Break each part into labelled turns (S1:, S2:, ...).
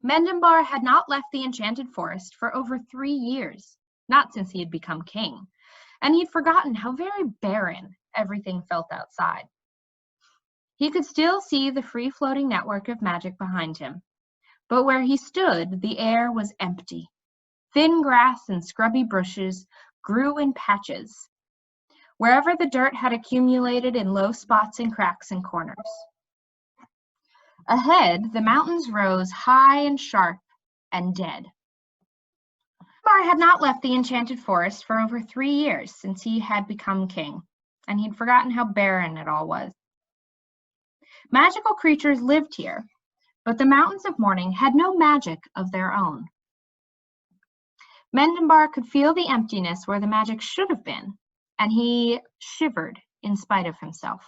S1: Mendenbar had not left the enchanted forest for over 3 years, not since he had become king, and he'd forgotten how very barren everything felt outside. He could still see the free-floating network of magic behind him, but where he stood, the air was empty. Thin grass and scrubby bushes grew in patches, wherever the dirt had accumulated in low spots and cracks and corners. Ahead, the mountains rose high and sharp and dead. Mendenbar had not left the enchanted forest for over 3 years since he had become king, and he'd forgotten how barren it all was. Magical creatures lived here, but the Mountains of Morning had no magic of their own. Mendenbar could feel the emptiness where the magic should have been, and he shivered in spite of himself.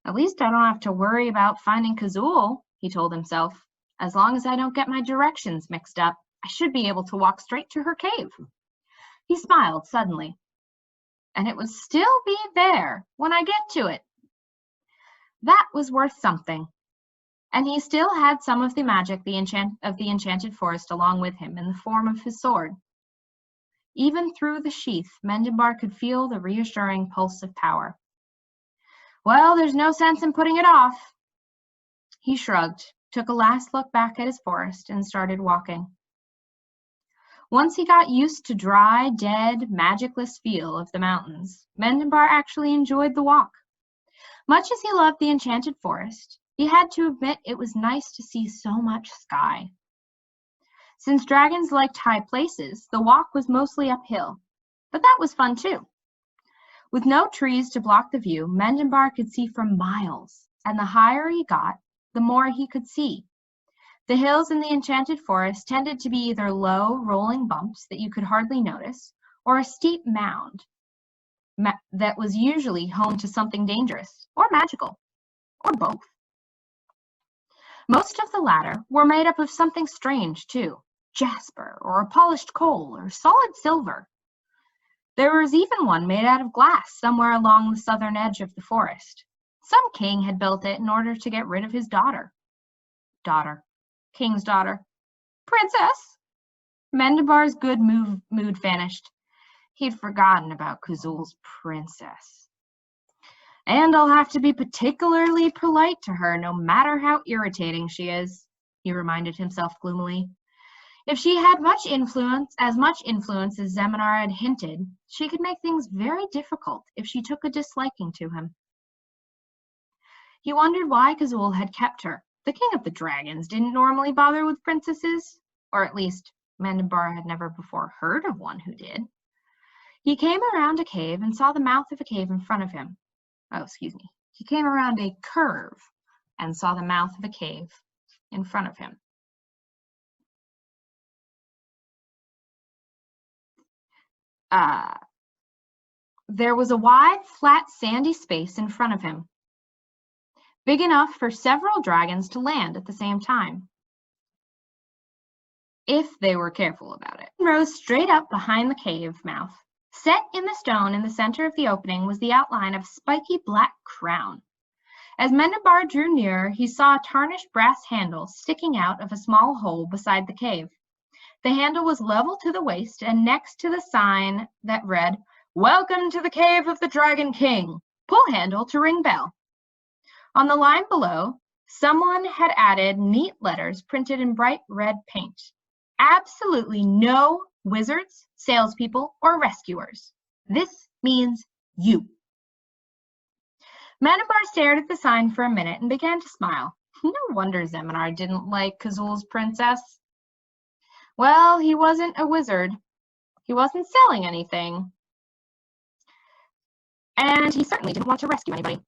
S1: At least I don't have to worry about finding Kazul, he told himself. As long as I don't get my directions mixed up, I should be able to walk straight to her cave. He smiled suddenly. And it would still be there when I get to it. That was worth something. And he still had some of the magic of the enchanted forest along with him in the form of his sword. Even through the sheath, Mendenbar could feel the reassuring pulse of power. Well, there's no sense in putting it off. He shrugged, took a last look back at his forest, and started walking. Once he got used to dry, dead, magicless feel of the mountains, Mendenbar actually enjoyed the walk. Much as he loved the enchanted forest, he had to admit it was nice to see so much sky. Since dragons liked high places, the walk was mostly uphill, but that was fun too. With no trees to block the view, Mendenbar could see for miles, and the higher he got, the more he could see. The hills in the enchanted forest tended to be either low, rolling bumps that you could hardly notice, or a steep mound that was usually home to something dangerous, or magical, or both. Most of the latter were made up of something strange, too, jasper, or a polished coal, or solid silver. There was even one made out of glass somewhere along the southern edge of the forest. Some king had built it in order to get rid of his daughter. King's daughter. Princess! Mendenbar's good mood vanished. He'd forgotten about Kazul's princess. And I'll have to be particularly polite to her, no matter how irritating she is, he reminded himself gloomily. If she had as much influence as Zeminar had hinted, she could make things very difficult if she took a disliking to him. He wondered why Kazul had kept her. The king of the dragons didn't normally bother with princesses, or at least Mendenbar had never before heard of one who did. He came around a cave and saw the mouth of a cave in front of him. He came around a curve and saw the mouth of a cave in front of him. There was a wide, flat, sandy space in front of him, big enough for several dragons to land at the same time, if they were careful about it. It rose straight up behind the cave mouth. Set in the stone in the center of the opening was the outline of a spiky black crown. As Mendenbar drew nearer, he saw a tarnished brass handle sticking out of a small hole beside the cave. The handle was level to the waist and next to the sign that read, "Welcome to the Cave of the Dragon King. Pull handle to ring bell." On the line below, someone had added neat letters printed in bright red paint. Absolutely no wizards, salespeople, or rescuers. This means you. Mendenbar stared at the sign for a minute and began to smile. No wonder Zeminar didn't like Kazul's princess. Well, he wasn't a wizard. He wasn't selling anything. And he certainly didn't want to rescue anybody.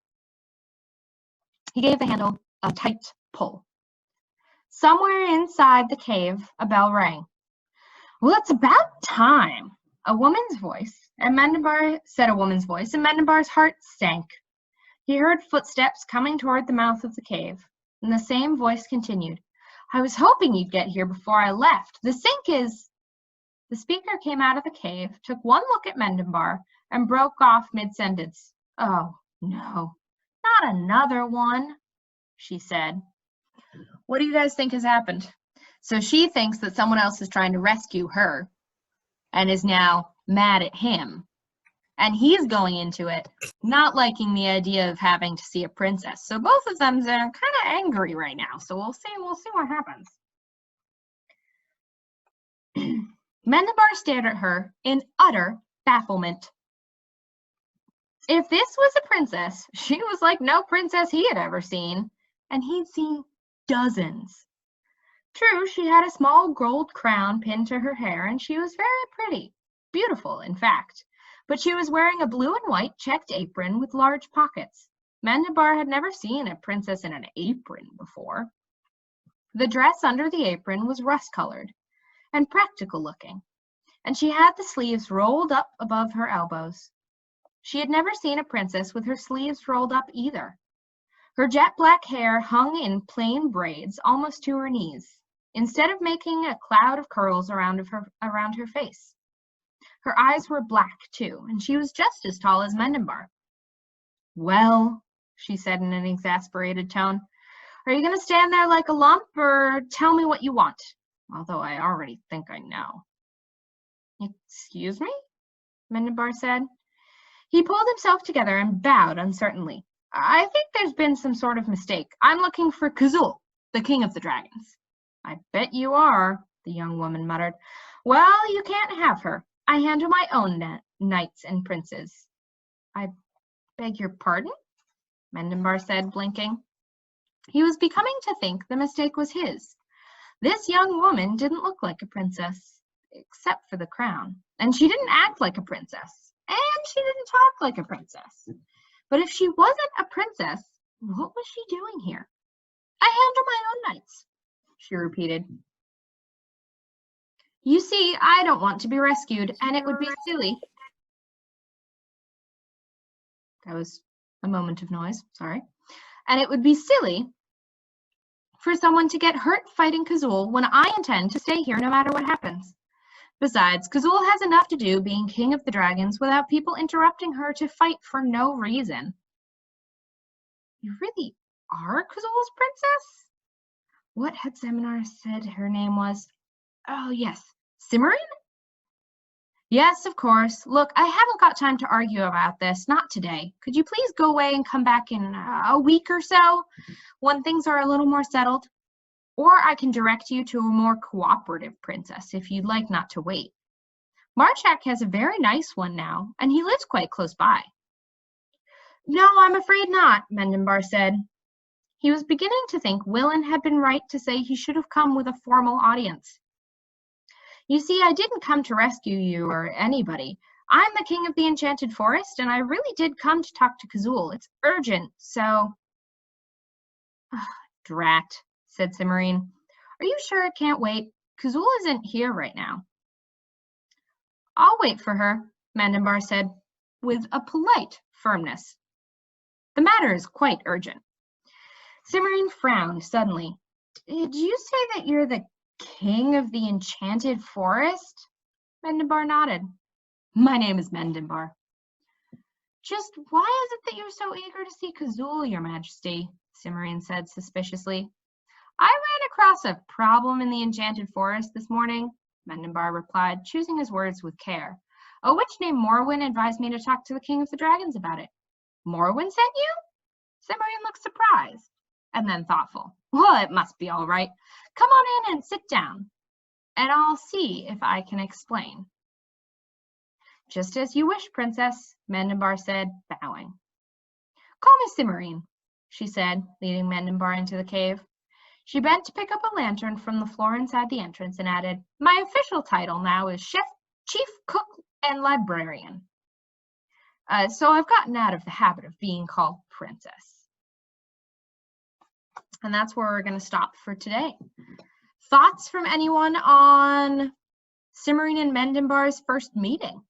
S1: He gave the handle a tight pull. Somewhere inside the cave, a bell rang. "Well, it's about time," a woman's voice, and Mendenbar's heart sank. He heard footsteps coming toward the mouth of the cave, and the same voice continued. "I was hoping you'd get here before I left. The sink is..." The speaker came out of the cave, took one look at Mendenbar, and broke off mid-sentence. "Oh, no, not another one," she said. What do you guys think has happened? So she thinks that someone else is trying to rescue her and is now mad at him. And he's going into it not liking the idea of having to see a princess. So both of them are kind of angry right now. So we'll see what happens. Mendenbar stared at her in utter bafflement. If this was a princess, she was like no princess he had ever seen, and he'd seen dozens. True, she had a small gold crown pinned to her hair, and she was very pretty, beautiful, in fact. But she was wearing a blue and white checked apron with large pockets. Mendenbar had never seen a princess in an apron before. The dress under the apron was rust-colored and practical looking, and she had the sleeves rolled up above her elbows. She had never seen a princess with her sleeves rolled up either. Her jet black hair hung in plain braids almost to her knees, instead of making a cloud of curls around her face. Her eyes were black, too, and she was just as tall as Mendenbar. Well, she said in an exasperated tone, are you going to stand there like a lump or tell me what you want? Although I already think I know. Excuse me? Mendenbar said. He pulled himself together and bowed uncertainly. I think there's been some sort of mistake. I'm looking for Kazul, the king of the dragons. I bet you are, the young woman muttered. Well, you can't have her. I handle my own knights and princes. I beg your pardon? Mendenbar said, blinking. He was beginning to think the mistake was his. This young woman didn't look like a princess, except for the crown, and she didn't act like a princess, and she didn't talk like a princess. But if she wasn't a princess, what was she doing here? I handle my own knights, she repeated. You see, I don't want to be rescued, and it would be silly. That was a moment of noise, sorry. And it would be silly for someone to get hurt fighting Kazul when I intend to stay here no matter what happens. Besides, Kazul has enough to do being king of the dragons without people interrupting her to fight for no reason. You really are Kazul's princess? What had Cimorene said her name was? Oh, yes, Cimorene? Yes, of course. Look, I haven't got time to argue about this, not today. Could you please go away and come back in a week or so, when things are a little more settled? Or I can direct you to a more cooperative princess, if you'd like not to wait. Marchak has a very nice one now, and he lives quite close by. No, I'm afraid not, Mendenbar said. He was beginning to think Willin had been right to say he should have come with a formal audience. You see, I didn't come to rescue you or anybody. I'm the king of the Enchanted Forest, and I really did come to talk to Kazul. It's urgent, so... Drat, said Cimorene. Are you sure it can't wait? Kazul isn't here right now. I'll wait for her, Mendenbar said, with a polite firmness. The matter is quite urgent. Cimorene frowned suddenly. Did you say that you're the king of the Enchanted Forest? Mendenbar nodded. My name is Mendenbar. Just why is it that you're so eager to see Kazul, Your Majesty? Cimorene said suspiciously. I ran across a problem in the Enchanted Forest this morning, Mendenbar replied, choosing his words with care. A witch named Morwen advised me to talk to the King of the Dragons about it. Morwen sent you? Cimorene looked surprised, and then thoughtful. Well, it must be all right. Come on in and sit down, and I'll see if I can explain. Just as you wish, Princess, Mendenbar said, bowing. Call me Cimorene, she said, leading Mendenbar into the cave. She bent to pick up a lantern from the floor inside the entrance and added, my official title now is Chef, Chief Cook, and Librarian. So I've gotten out of the habit of being called Princess. And that's where we're going to stop for today. Thoughts from anyone on Cimorene and Mendenbar's first meeting?